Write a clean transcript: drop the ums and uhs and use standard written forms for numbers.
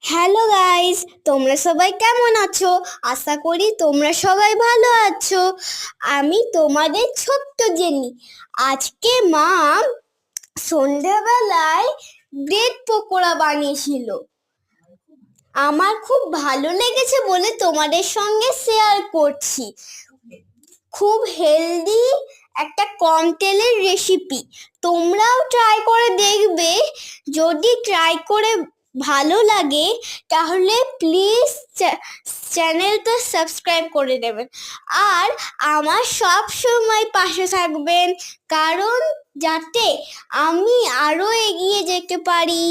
Hello guys, তোমরা সবাই কেমন আছো? আশা করি তোমরা সবাই ভালো আছো। আমি তোমাদের ছোট্ট জেনি। আজকে মা সন্ধ্যাবেলায় ব্রেড পকোড়া বানিয়েছিল। আমার খুব ভালো লেগেছে বলে তোমাদের সঙ্গে শেয়ার করছি। খুব হেলদি একটা কম তেলের রেসিপি। তোমরাও ট্রাই করে দেখবে। যদি ট্রাই করে ভালো লাগে তাহলে প্লিজ চ্যানেলটা সাবস্ক্রাইব করে দেবেন আর আমার সব সময় পাশে থাকবেন, কারণ যাতে আমি আরো এগিয়ে যেতে পারি।